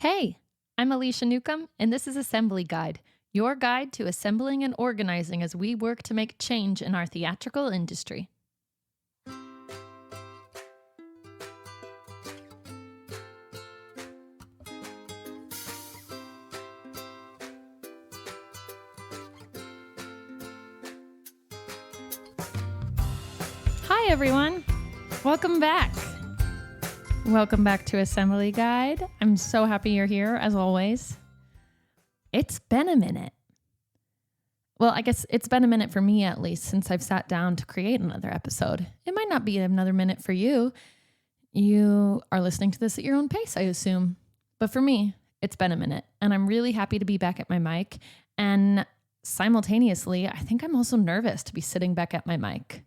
Hey, I'm Alicia Newcomb, and this is Assembly Guide, your guide to assembling and organizing as we work to make change in our theatrical industry. Hi, everyone. Welcome back. Welcome back to Assembly Guide. I'm so happy you're here, as always. It's been a minute. Well, I guess it's been a minute for me, at least, since I've sat down to create another episode. It might not be another minute for you. You are listening to this at your own pace, I assume. But for me, it's been a minute, and I'm really happy to be back at my mic. And simultaneously, I think I'm also nervous to be sitting back at my mic.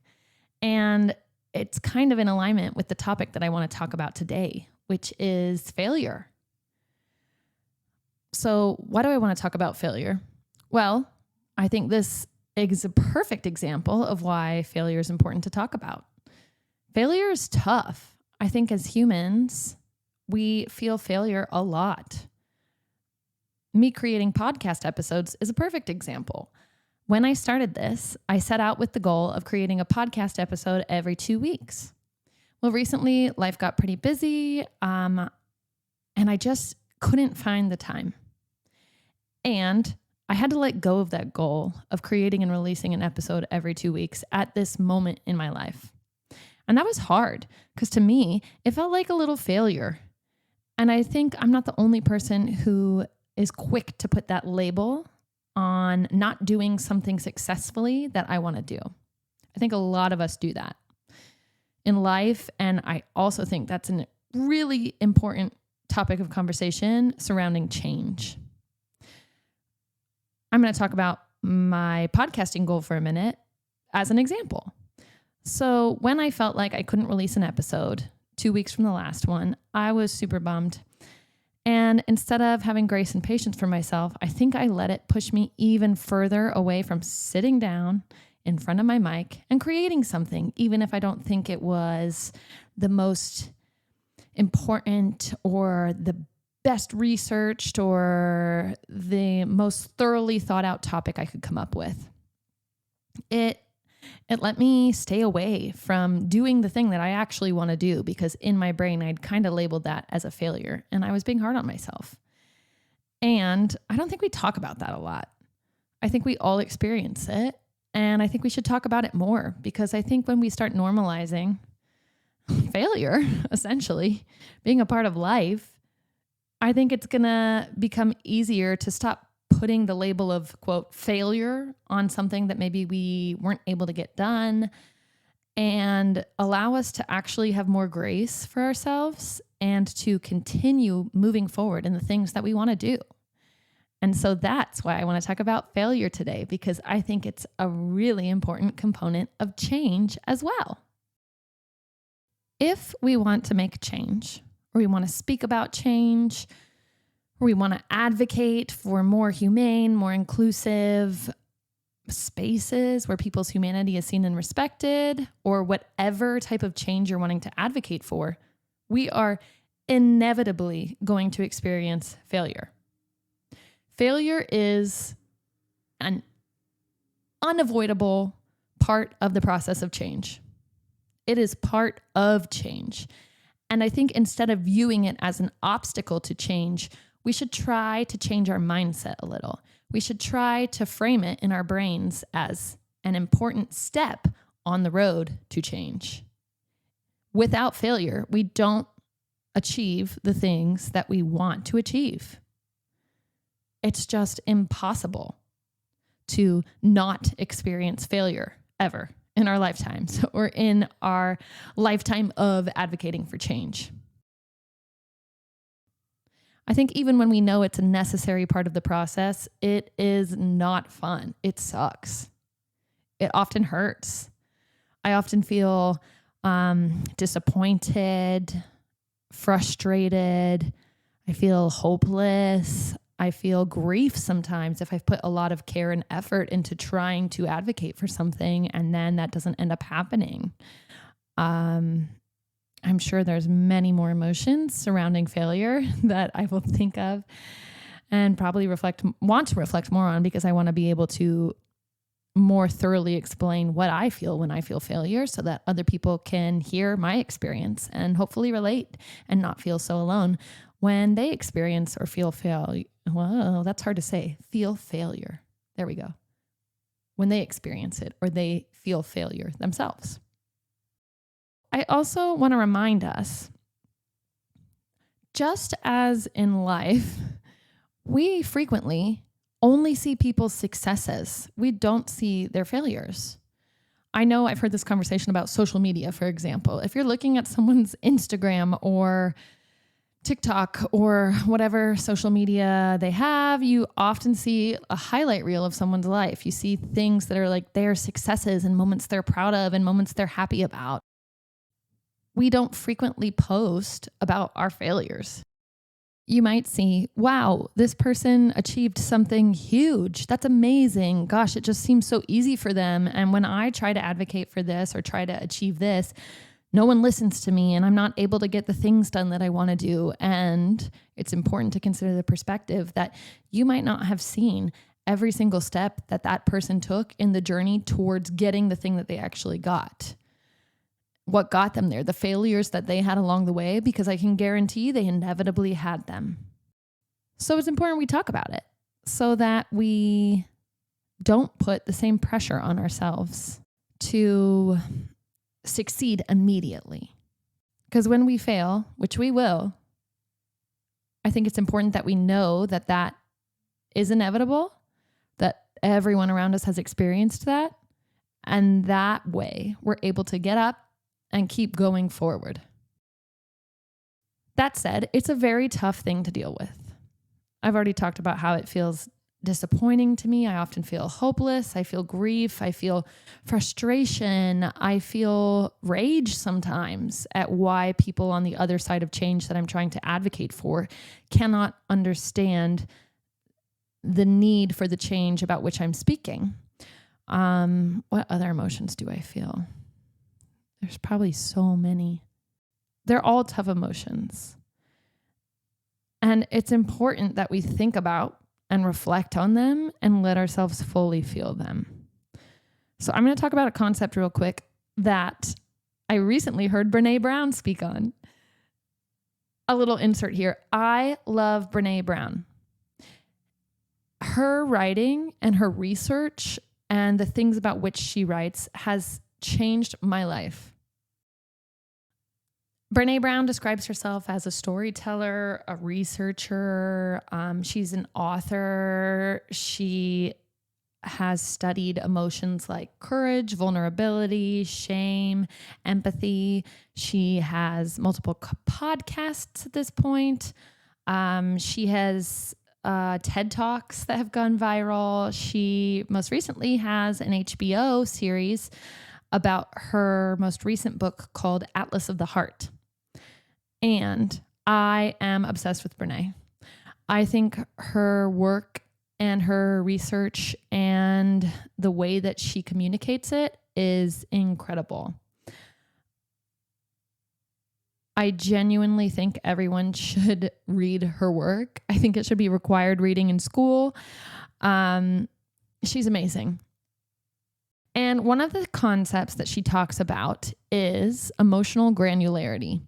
And it's kind of in alignment with the topic that I want to talk about today, which is failure. So why do I want to talk about failure? Well, I think this is a perfect example of why failure is important to talk about. Failure is tough. I think as humans, we feel failure a lot. Me creating podcast episodes is a perfect example. When I started this, I set out with the goal of creating a podcast episode every 2 weeks. Well, recently life got pretty busy, and I just couldn't find the time. And I had to let go of that goal of creating and releasing an episode every 2 weeks at this moment in my life. And that was hard because to me, it felt like a little failure. And I think I'm not the only person who is quick to put that label on not doing something successfully that I want to do. I think a lot of us do that in life. And I also think that's a really important topic of conversation surrounding change. I'm going to talk about my podcasting goal for a minute as an example. So when I felt like I couldn't release an episode 2 weeks from the last one, I was super bummed. And instead of having grace and patience for myself, I think I let it push me even further away from sitting down in front of my mic and creating something, even if I don't think it was the most important or the best researched or the most thoroughly thought out topic I could come up with. It let me stay away from doing the thing that I actually want to do because in my brain, I'd kind of labeled that as a failure and I was being hard on myself. And I don't think we talk about that a lot. I think we all experience it. And I think we should talk about it more because I think when we start normalizing failure, essentially, being a part of life, I think it's going to become easier to stop putting the label of, quote, failure on something that maybe we weren't able to get done and allow us to actually have more grace for ourselves and to continue moving forward in the things that we want to do. And so that's why I want to talk about failure today, because I think it's a really important component of change as well. If we want to make change, or we want to speak about change, or we want to advocate for more humane, more inclusive spaces where people's humanity is seen and respected, or whatever type of change you're wanting to advocate for, we are inevitably going to experience failure. Failure is an unavoidable part of the process of change. It is part of change. And I think instead of viewing it as an obstacle to change, we should try to change our mindset a little. We should try to frame it in our brains as an important step on the road to change. Without failure, we don't achieve the things that we want to achieve. It's just impossible to not experience failure ever in our lifetimes or in our lifetime of advocating for change. I think even when we know it's a necessary part of the process, it is not fun. It sucks. It often hurts. I often feel disappointed, frustrated. I feel hopeless. I feel grief sometimes if I've put a lot of care and effort into trying to advocate for something and then that doesn't end up happening. I'm sure there's many more emotions surrounding failure that I will think of and probably want to reflect more on, because I want to be able to more thoroughly explain what I feel when I feel failure, so that other people can hear my experience and hopefully relate and not feel so alone when they experience or feel failure. Whoa, that's hard to say. Feel failure. There we go. When they experience it or they feel failure themselves. I also want to remind us, just as in life, we frequently only see people's successes. We don't see their failures. I know I've heard this conversation about social media, for example. If you're looking at someone's Instagram or TikTok or whatever social media they have, you often see a highlight reel of someone's life. You see things that are like their successes and moments they're proud of and moments they're happy about. We don't frequently post about our failures. You might see, wow, this person achieved something huge. That's amazing. Gosh, it just seems so easy for them. And when I try to advocate for this or try to achieve this, no one listens to me and I'm not able to get the things done that I want to do. And it's important to consider the perspective that you might not have seen every single step that that person took in the journey towards getting the thing that they actually got. What got them there, the failures that they had along the way, because I can guarantee they inevitably had them. So it's important we talk about it so that we don't put the same pressure on ourselves to succeed immediately. Because when we fail, which we will, I think it's important that we know that that is inevitable, that everyone around us has experienced that, and that way we're able to get up and keep going forward. That said, it's a very tough thing to deal with. I've already talked about how it feels disappointing to me. I often feel hopeless. I feel grief. I feel frustration. I feel rage sometimes at why people on the other side of change that I'm trying to advocate for cannot understand the need for the change about which I'm speaking. What other emotions do I feel? There's probably so many. They're all tough emotions. And it's important that we think about and reflect on them and let ourselves fully feel them. So I'm going to talk about a concept real quick that I recently heard Brené Brown speak on. A little insert here. I love Brené Brown. Her writing and her research and the things about which she writes has changed my life. Brené Brown describes herself as a storyteller, a researcher. She's an author. She has studied emotions like courage, vulnerability, shame, empathy. She has multiple podcasts at this point. She has TED Talks that have gone viral. She most recently has an HBO series about her most recent book called Atlas of the Heart. And I am obsessed with Brené. I think her work and her research and the way that she communicates it is incredible. I genuinely think everyone should read her work. I think it should be required reading in school. She's amazing. And one of the concepts that she talks about is emotional granularity.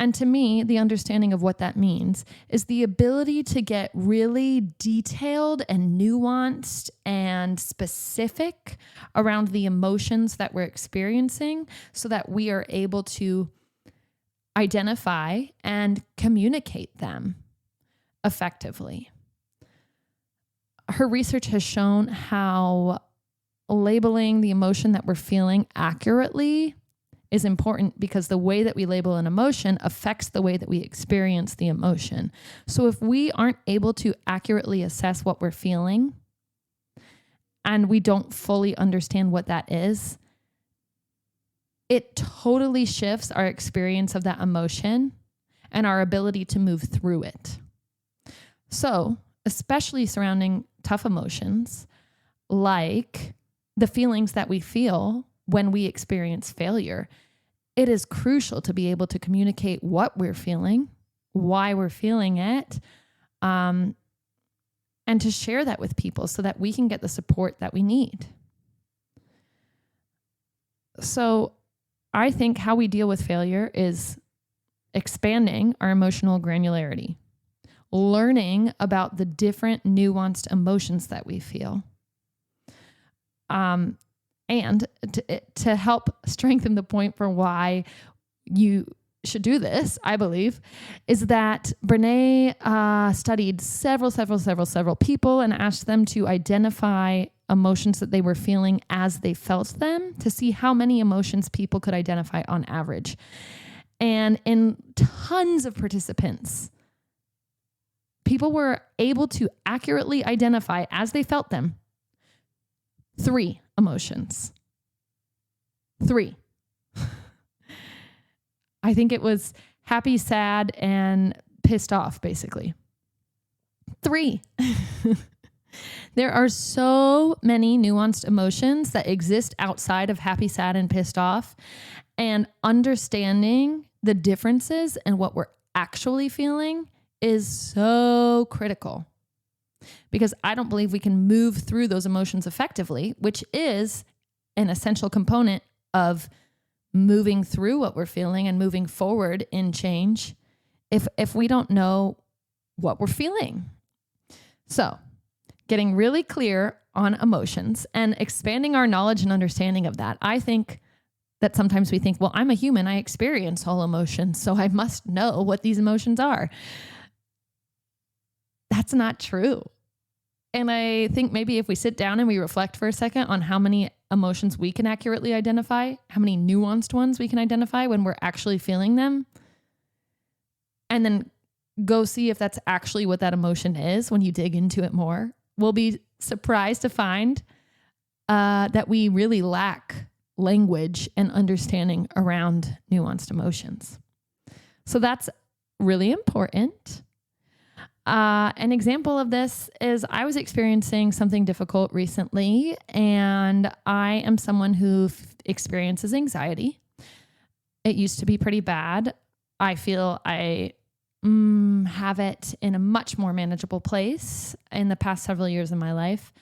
And to me, the understanding of what that means is the ability to get really detailed and nuanced and specific around the emotions that we're experiencing so that we are able to identify and communicate them effectively. Her research has shown how labeling the emotion that we're feeling accurately is important because the way that we label an emotion affects the way that we experience the emotion. So if we aren't able to accurately assess what we're feeling and we don't fully understand what that is, it totally shifts our experience of that emotion and our ability to move through it. So, especially surrounding tough emotions, like the feelings that we feel when we experience failure, it is crucial to be able to communicate what we're feeling, why we're feeling it, and to share that with people so that we can get the support that we need. So I think how we deal with failure is expanding our emotional granularity, learning about the different nuanced emotions that we feel. And to help strengthen the point for why you should do this, I believe, is that Brené studied several people and asked them to identify emotions that they were feeling as they felt them to see how many emotions people could identify on average. And in tons of participants, people were able to accurately identify as they felt them 3 emotions. 3. I think it was happy, sad, and pissed off, basically. 3. There are so many nuanced emotions that exist outside of happy, sad, and pissed off. And understanding the differences and what we're actually feeling is so critical. Because I don't believe we can move through those emotions effectively, which is an essential component of moving through what we're feeling and moving forward in change if we don't know what we're feeling. So, getting really clear on emotions and expanding our knowledge and understanding of that. I think that sometimes we think, well, I'm a human, I experience all emotions, so I must know what these emotions are. That's not true. And I think maybe if we sit down and we reflect for a second on how many emotions we can accurately identify, how many nuanced ones we can identify when we're actually feeling them, and then go see if that's actually what that emotion is when you dig into it more, we'll be surprised to find that we really lack language and understanding around nuanced emotions. So that's really important. An example of this is I was experiencing something difficult recently, and I am someone who experiences anxiety. It used to be pretty bad. I feel I have it in a much more manageable place in the past several years of my life.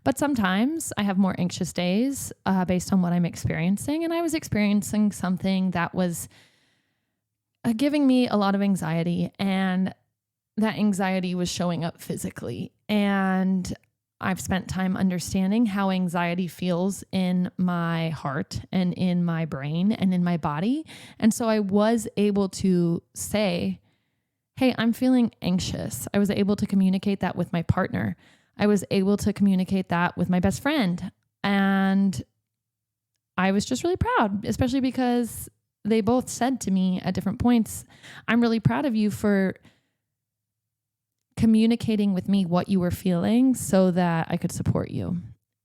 But sometimes I have more anxious days based on what I'm experiencing. And I was experiencing something that was giving me a lot of anxiety, and that anxiety was showing up physically. And I've spent time understanding how anxiety feels in my heart and in my brain and in my body. And so I was able to say, hey, I'm feeling anxious. I was able to communicate that with my partner. I was able to communicate that with my best friend. And I was just really proud, especially because they both said to me at different points, I'm really proud of you for communicating with me what you were feeling so that I could support you.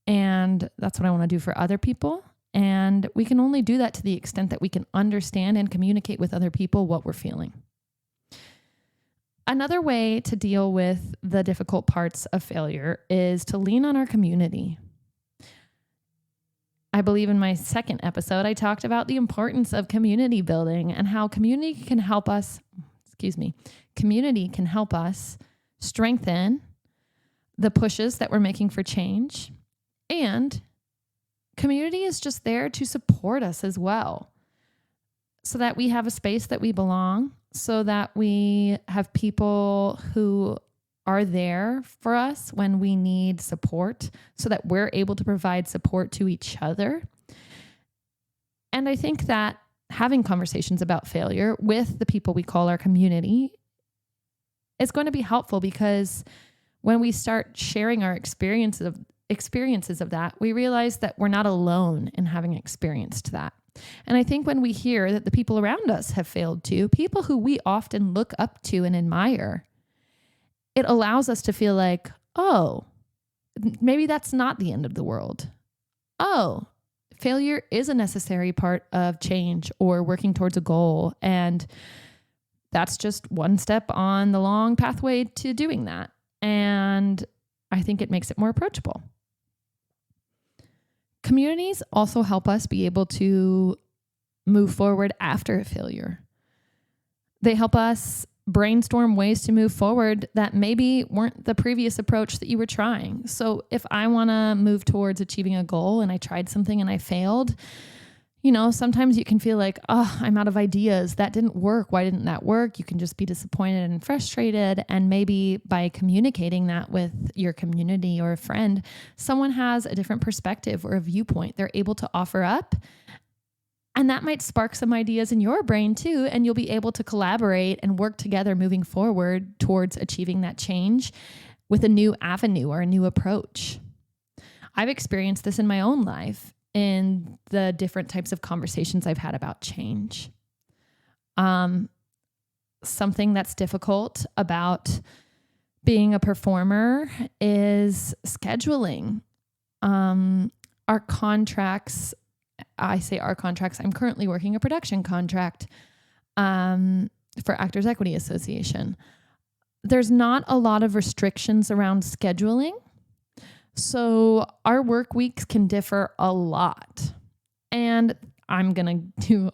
And that's what I want to do for other people. And we can only do that to the extent that we can understand and communicate with other people what we're feeling. Another way to deal with the difficult parts of failure is to lean on our community. I believe in my second episode, I talked about the importance of community building and how community can help us strengthen the pushes that we're making for change. And community is just there to support us as well, so that we have a space that we belong, so that we have people who are there for us when we need support, so that we're able to provide support to each other. And I think that having conversations about failure with the people we call our community is going to be helpful, because when we start sharing our experiences of that, we realize that we're not alone in having experienced that. And I think when we hear that the people around us have failed too, people who we often look up to and admire, it allows us to feel like, oh, maybe that's not the end of the world. Oh, failure is a necessary part of change or working towards a goal. And that's just one step on the long pathway to doing that. And I think it makes it more approachable. Communities also help us be able to move forward after a failure. They help us brainstorm ways to move forward that maybe weren't the previous approach that you were trying. So if I want to move towards achieving a goal and I tried something and I failed, sometimes you can feel like, oh, I'm out of ideas. That didn't work. Why didn't that work? You can just be disappointed and frustrated. And maybe by communicating that with your community or a friend, someone has a different perspective or a viewpoint they're able to offer up. And that might spark some ideas in your brain too. And you'll be able to collaborate and work together moving forward towards achieving that change with a new avenue or a new approach. I've experienced this in my own life in the different types of conversations I've had about change. Something that's difficult about being a performer is scheduling. Our contracts, I say our contracts, I'm currently working a production contract for Actors Equity Association. There's not a lot of restrictions around scheduling. So our work weeks can differ a lot. And I'm going to do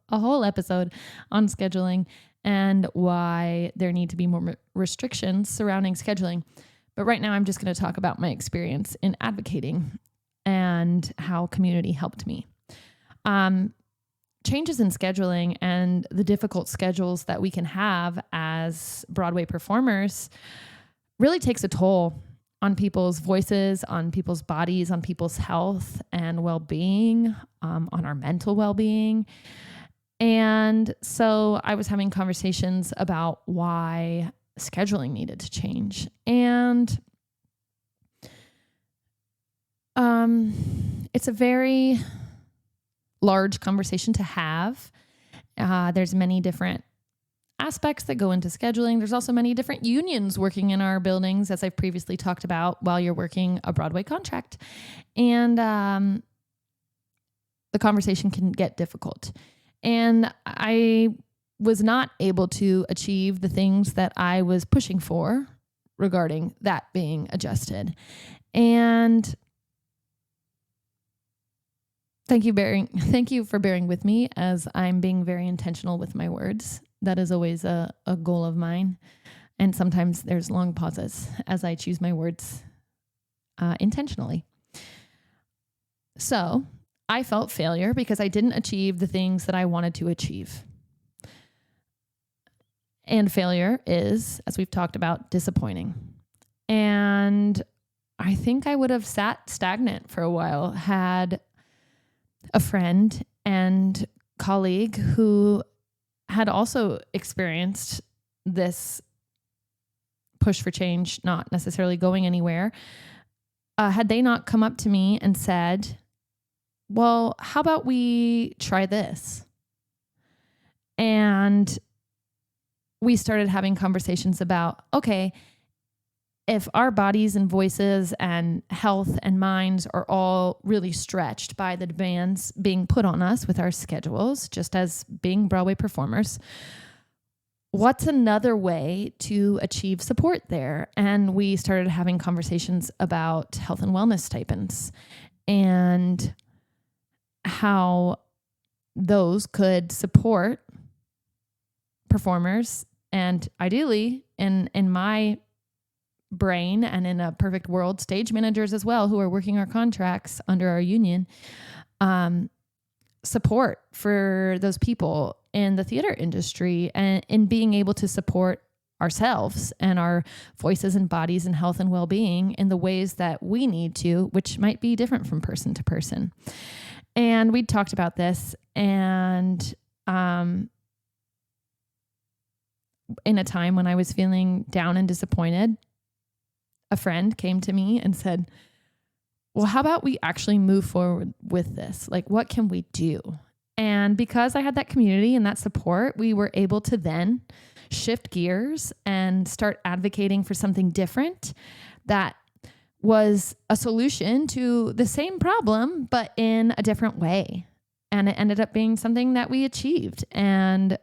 a whole episode on scheduling and why there need to be more restrictions surrounding scheduling. But right now I'm just going to talk about my experience in advocating and how community helped me. Changes in scheduling and the difficult schedules that we can have as Broadway performers really takes a toll on people's voices, on people's bodies, on people's health and well-being, on our mental well-being. And so I was having conversations about why scheduling needed to change. And it's a very large conversation to have. There's many different aspects that go into scheduling. There's also many different unions working in our buildings, as I've previously talked about, while you're working a Broadway contract. And the conversation can get difficult. And I was not able to achieve the things that I was pushing for regarding that being adjusted. And thank you for bearing with me as I'm being very intentional with my words. That is always a goal of mine. And sometimes there's long pauses as I choose my words intentionally. So I felt failure because I didn't achieve the things that I wanted to achieve. And failure is, as we've talked about, disappointing. And I think I would have sat stagnant for a while had a friend and colleague who had also experienced this push for change, not necessarily going anywhere. Had they not come up to me and said, well, how about we try this? And we started having conversations about, okay, if our bodies and voices and health and minds are all really stretched by the demands being put on us with our schedules, just as being Broadway performers, what's another way to achieve support there? And we started having conversations about health and wellness stipends and how those could support performers, and ideally in my brain and in a perfect world, stage managers as well who are working our contracts under our union, support for those people in the theater industry and in being able to support ourselves and our voices and bodies and health and well-being in the ways that we need to, which might be different from person to person. And we'd talked about this, and in a time when I was feeling down and disappointed, a friend came to me and said, well, how about we actually move forward with this? Like, what can we do? And because I had that community and that support, we were able to then shift gears and start advocating for something different that was a solution to the same problem, but in a different way. And it ended up being something that we achieved. And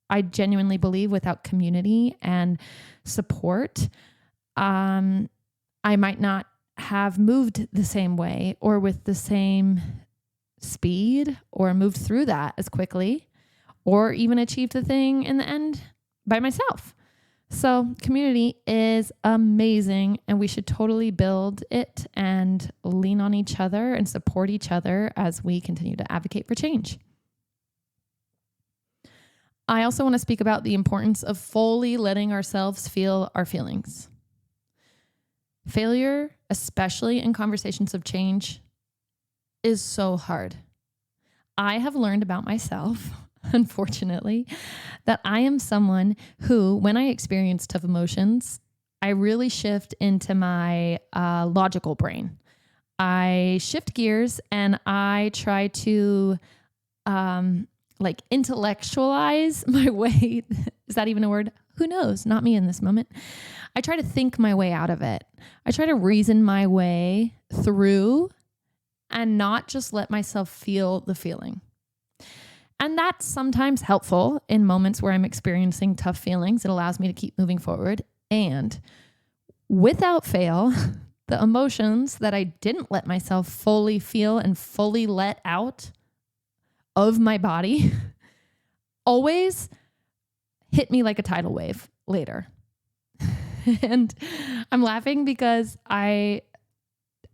I genuinely believe without community and support, I might not have moved the same way or with the same speed or moved through that as quickly or even achieved the thing in the end by myself. So community is amazing, and we should totally build it and lean on each other and support each other as we continue to advocate for change. I also want to speak about the importance of fully letting ourselves feel our feelings. Failure, especially in conversations of change, is so hard. I have learned about myself, unfortunately, that I am someone who, when I experience tough emotions, I really shift into my logical brain. I shift gears and I try to intellectualize my way. Is that even a word? Who knows? Not me in this moment. I try to think my way out of it. I try to reason my way through and not just let myself feel the feeling. And that's sometimes helpful in moments where I'm experiencing tough feelings. It allows me to keep moving forward. And without fail, the emotions that I didn't let myself fully feel and fully let out of my body always hit me like a tidal wave later. And I'm laughing because I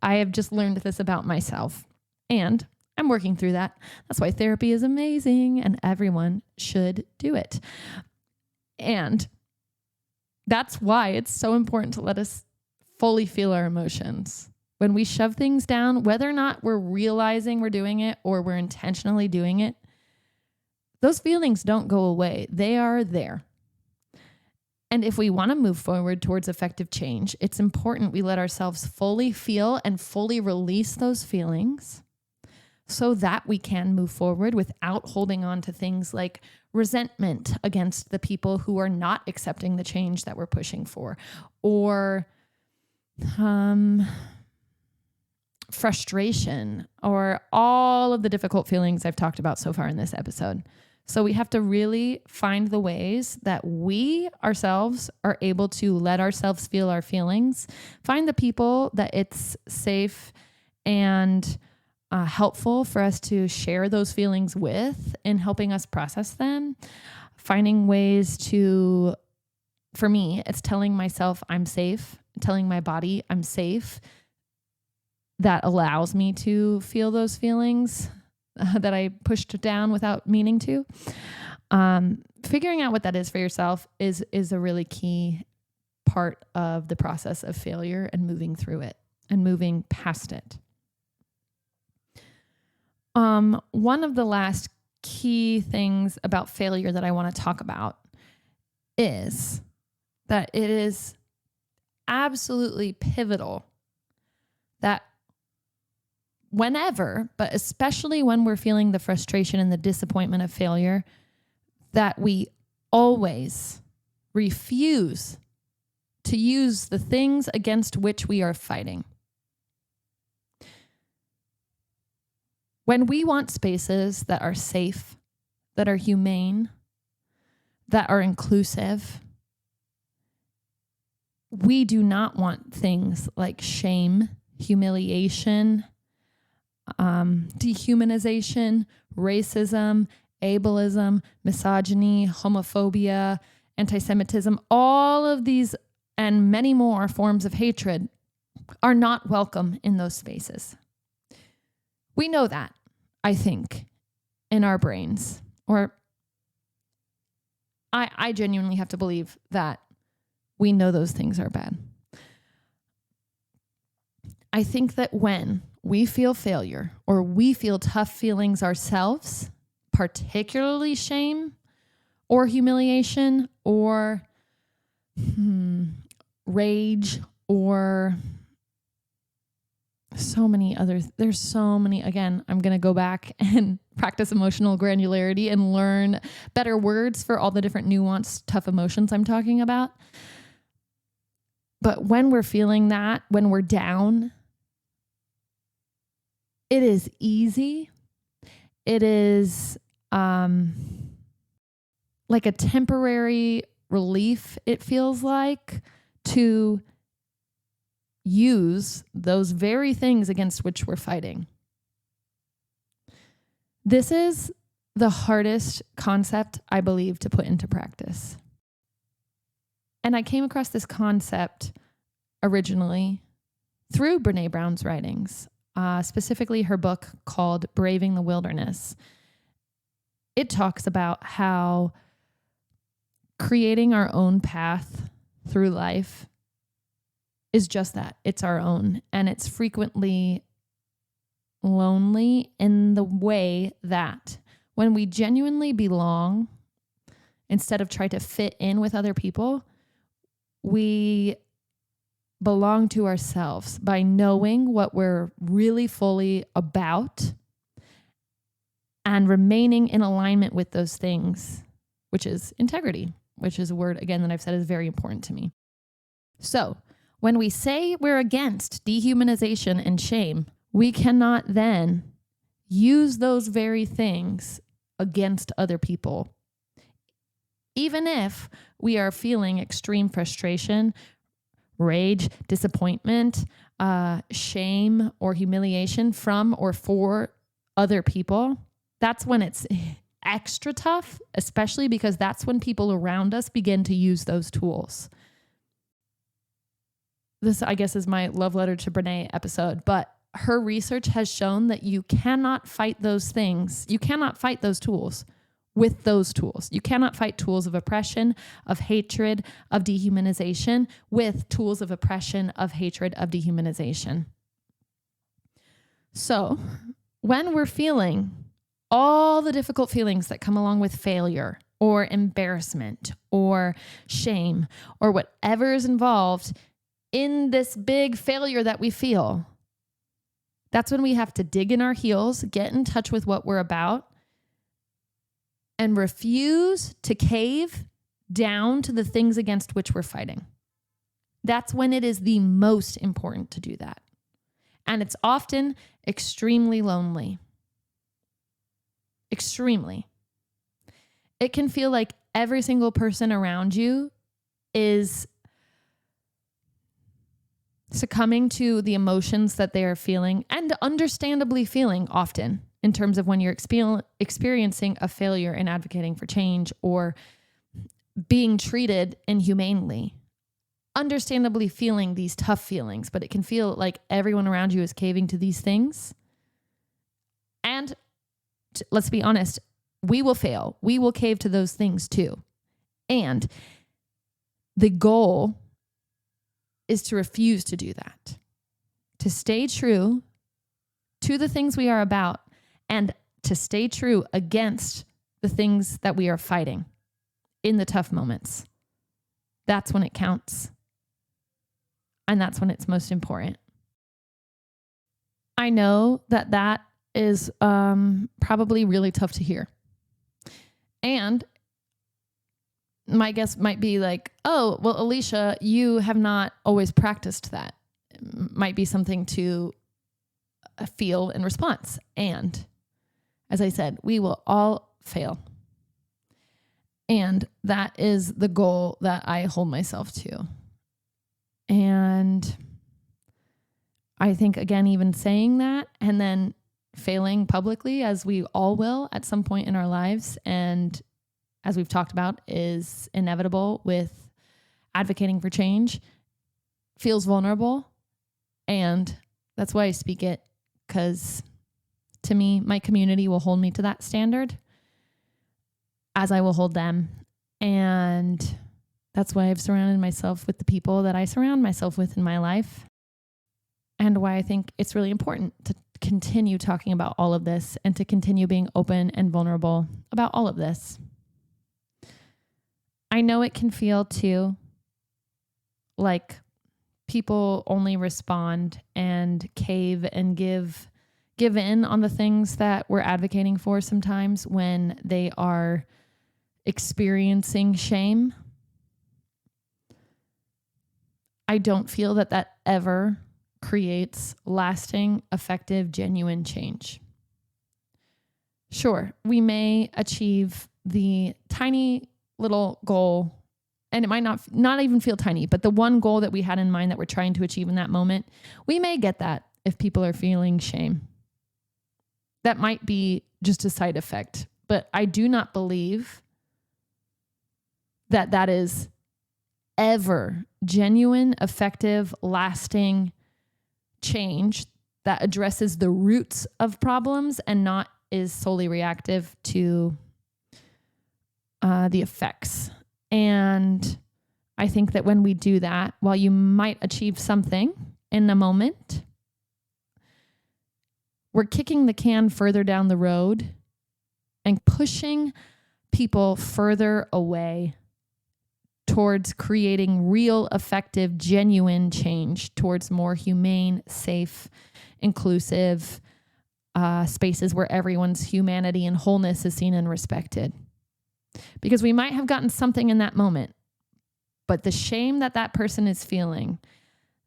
have just learned this about myself, and I'm working through that. That's why therapy is amazing and everyone should do it. And that's why it's so important to let us fully feel our emotions. When we shove things down, whether or not we're realizing we're doing it or we're intentionally doing it, those feelings don't go away. They are there. And if we want to move forward towards effective change, it's important we let ourselves fully feel and fully release those feelings so that we can move forward without holding on to things like resentment against the people who are not accepting the change that we're pushing for, or frustration, or all of the difficult feelings I've talked about so far in this episode. So we have to really find the ways that we ourselves are able to let ourselves feel our feelings, find the people that it's safe and helpful for us to share those feelings with in helping us process them, finding ways to, for me, it's telling myself I'm safe, telling my body I'm safe. That allows me to feel those feelings that I pushed down without meaning to. Figuring out what that is for yourself is a really key part of the process of failure and moving through it and moving past it. One of the last key things about failure that I want to talk about is that it is absolutely pivotal that whenever, but especially when we're feeling the frustration and the disappointment of failure, that we always refuse to use the things against which we are fighting. When we want spaces that are safe, that are humane, that are inclusive, we do not want things like shame, humiliation, dehumanization, racism, ableism, misogyny, homophobia, anti-Semitism. All of these and many more forms of hatred are not welcome in those spaces. We know that, I think, in our brains. Or I genuinely have to believe that we know those things are bad. I think that when we feel failure or we feel tough feelings ourselves, particularly shame or humiliation or rage or so many others. There's so many. Again, I'm going to go back and practice emotional granularity and learn better words for all the different nuanced, tough emotions I'm talking about. But when we're feeling that, when we're down, it is easy. It is like a temporary relief, it feels like, to use those very things against which we're fighting. This is the hardest concept, I believe, to put into practice. And I came across this concept originally through Brené Brown's writings, specifically her book called Braving the Wilderness. It talks about how creating our own path through life is just that. It's our own. And it's frequently lonely in the way that when we genuinely belong, instead of try to fit in with other people, we belong to ourselves by knowing what we're really fully about and remaining in alignment with those things, which is integrity, which is a word, again, that I've said is very important to me. So when we say we're against dehumanization and shame, we cannot then use those very things against other people. Even if we are feeling extreme frustration, rage, disappointment, shame, or humiliation from or for other people, that's when it's extra tough, especially because that's when people around us begin to use those tools. This, I guess, is my love letter to Brené episode, but her research has shown that you cannot fight those things. You cannot fight those tools with those tools. You cannot fight tools of oppression, of hatred, of dehumanization with tools of oppression, of hatred, of dehumanization. So when we're feeling all the difficult feelings that come along with failure or embarrassment or shame or whatever is involved in this big failure that we feel, that's when we have to dig in our heels, get in touch with what we're about, and refuse to cave down to the things against which we're fighting. That's when it is the most important to do that. And it's often extremely lonely. Extremely. It can feel like every single person around you is succumbing to the emotions that they are feeling and understandably feeling often in terms of when you're experiencing a failure in advocating for change or being treated inhumanely. Understandably feeling these tough feelings, but it can feel like everyone around you is caving to these things. And let's be honest, we will fail. We will cave to those things too. And the goal is to refuse to do that, to stay true to the things we are about and to stay true against the things that we are fighting in the tough moments. That's when it counts. And that's when it's most important. I know that that is probably really tough to hear. And my guess might be like, oh, well, Alicia, you have not always practiced that. It might be something to feel in response. And as I said, we will all fail. And that is the goal that I hold myself to. And I think, again, even saying that and then failing publicly, as we all will at some point in our lives, and as we've talked about, is inevitable with advocating for change, feels vulnerable. And that's why I speak it, because to me, my community will hold me to that standard as I will hold them. And that's why I've surrounded myself with the people that I surround myself with in my life, and why I think it's really important to continue talking about all of this and to continue being open and vulnerable about all of this. I know it can feel too like people only respond and cave and give in on the things that we're advocating for sometimes when they are experiencing shame. I don't feel that that ever creates lasting, effective, genuine change. Sure, we may achieve the tiny little goal, and it might not even feel tiny, but the one goal that we had in mind that we're trying to achieve in that moment, we may get that if people are feeling shame. That might be just a side effect. But I do not believe that that is ever genuine, effective, lasting change that addresses the roots of problems and not is solely reactive to the effects. And I think that when we do that, while you might achieve something in the moment, we're kicking the can further down the road and pushing people further away towards creating real, effective, genuine change towards more humane, safe, inclusive spaces where everyone's humanity and wholeness is seen and respected. Because we might have gotten something in that moment, but the shame that that person is feeling,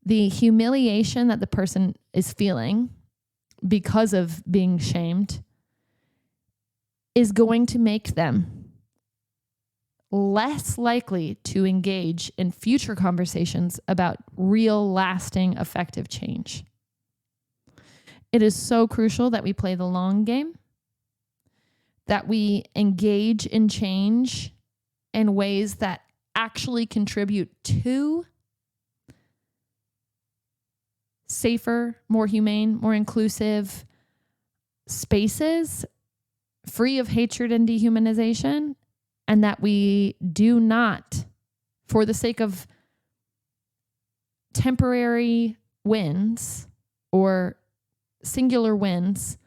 the humiliation that the person is feeling because of being shamed is going to make them less likely to engage in future conversations about real, lasting, effective change. It is so crucial that we play the long game, that we engage in change in ways that actually contribute to safer, more humane, more inclusive spaces, free of hatred and dehumanization, and that we do not, for the sake of temporary wins or singular wins,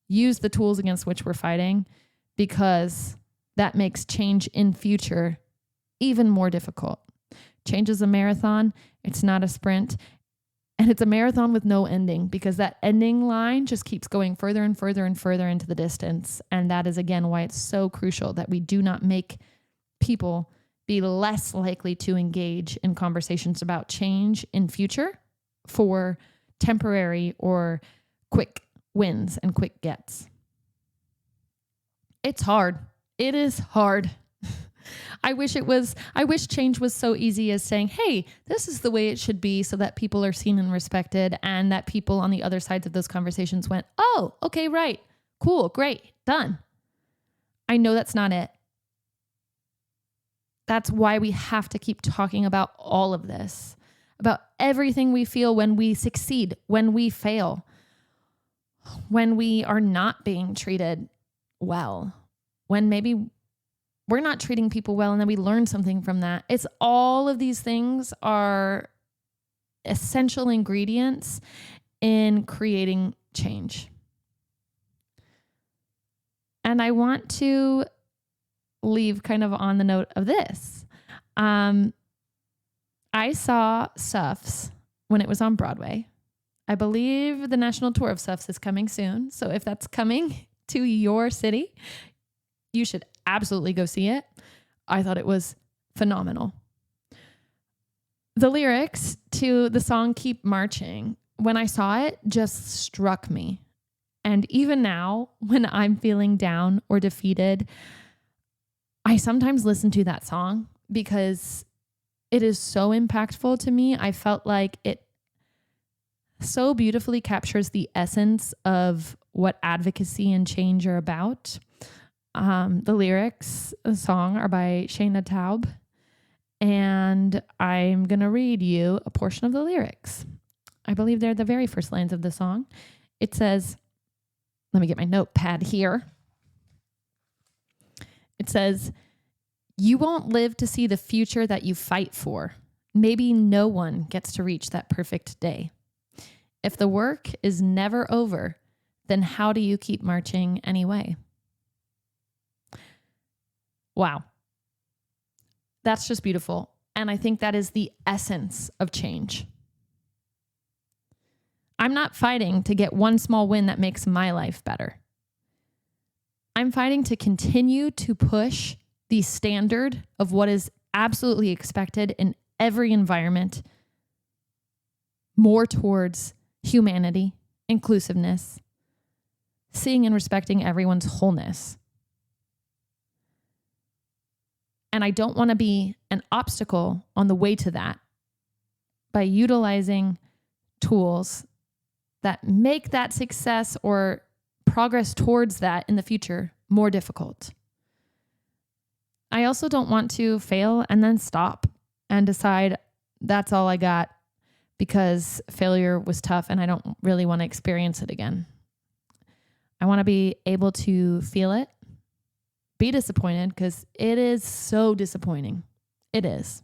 use the tools against which we're fighting, because that makes change in future even more difficult. Change is a marathon. It's not a sprint. And it's a marathon with no ending, because that ending line just keeps going further and further and further into the distance. And that is, again, why it's so crucial that we do not make people be less likely to engage in conversations about change in future for temporary or quick wins and quick gets. It's hard. It is hard. I wish change was so easy as saying, hey, this is the way it should be so that people are seen and respected, and that people on the other sides of those conversations went, oh, okay, right, cool, great, done. I know that's not it. That's why we have to keep talking about all of this, about everything we feel when we succeed, when we fail, when we are not being treated well, when maybe we're not treating people well and then we learn something from that. It's all of these things are essential ingredients in creating change. And I want to leave kind of on the note of this. I saw Suffs when it was on Broadway. I believe the national tour of Suffs is coming soon. So if that's coming to your city, you should absolutely go see it. I thought it was phenomenal. The lyrics to the song Keep Marching, when I saw it, just struck me. And even now, when I'm feeling down or defeated, I sometimes listen to that song because it is so impactful to me. I felt like it so beautifully captures the essence of what advocacy and change are about. The lyrics, the song, are by Shayna Taub, and I'm going to read you a portion of the lyrics. I believe they're the very first lines of the song. It says, let me get my notepad here. It says, you won't live to see the future that you fight for. Maybe no one gets to reach that perfect day. If the work is never over, then how do you keep marching anyway? Wow. That's just beautiful. And I think that is the essence of change. I'm not fighting to get one small win that makes my life better. I'm fighting to continue to push the standard of what is absolutely expected in every environment more towards humanity, inclusiveness, seeing and respecting everyone's wholeness. And I don't want to be an obstacle on the way to that by utilizing tools that make that success or progress towards that in the future more difficult. I also don't want to fail and then stop and decide that's all I got because failure was tough and I don't really want to experience it again. I want to be able to feel it, be disappointed because it is so disappointing. It is.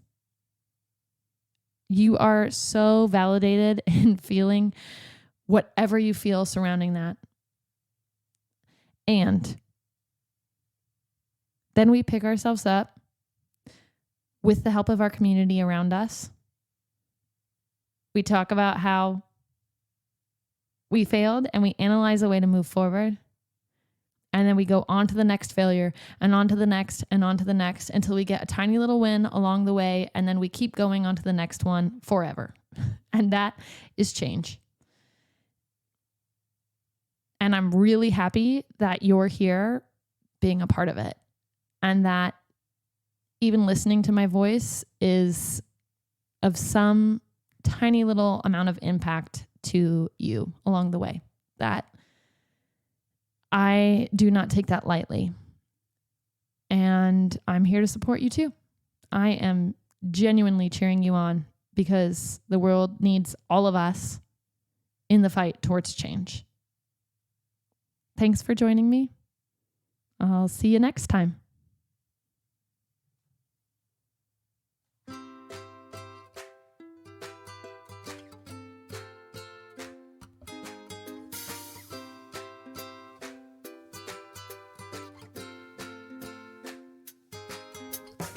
You are so validated in feeling whatever you feel surrounding that. And then we pick ourselves up with the help of our community around us. We talk about how we failed and we analyze a way to move forward. And then we go on to the next failure and on to the next and on to the next until we get a tiny little win along the way. And then we keep going on to the next one forever. And that is change. And I'm really happy that you're here being a part of it. And that even listening to my voice is of some tiny little amount of impact to you along the way. That I do not take that lightly. And I'm here to support you too. I am genuinely cheering you on because the world needs all of us in the fight towards change. Thanks for joining me. I'll see you next time.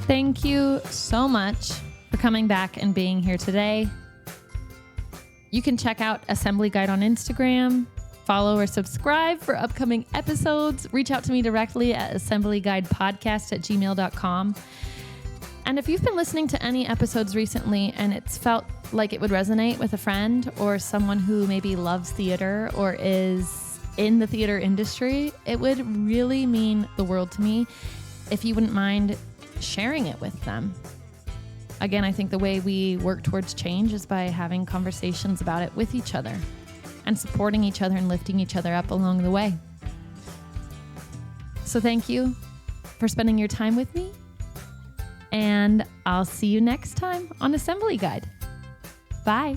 Thank you so much for coming back and being here today. You can check out Assembly Guide on Instagram, follow or subscribe for upcoming episodes. Reach out to me directly at assemblyguidepodcast@gmail.com. And if you've been listening to any episodes recently and it's felt like it would resonate with a friend or someone who maybe loves theater or is in the theater industry, it would really mean the world to me if you wouldn't mind sharing it with them. Again, I think the way we work towards change is by having conversations about it with each other and supporting each other and lifting each other up along the way. So thank you for spending your time with me, and I'll see you next time on Assembly Guide. Bye.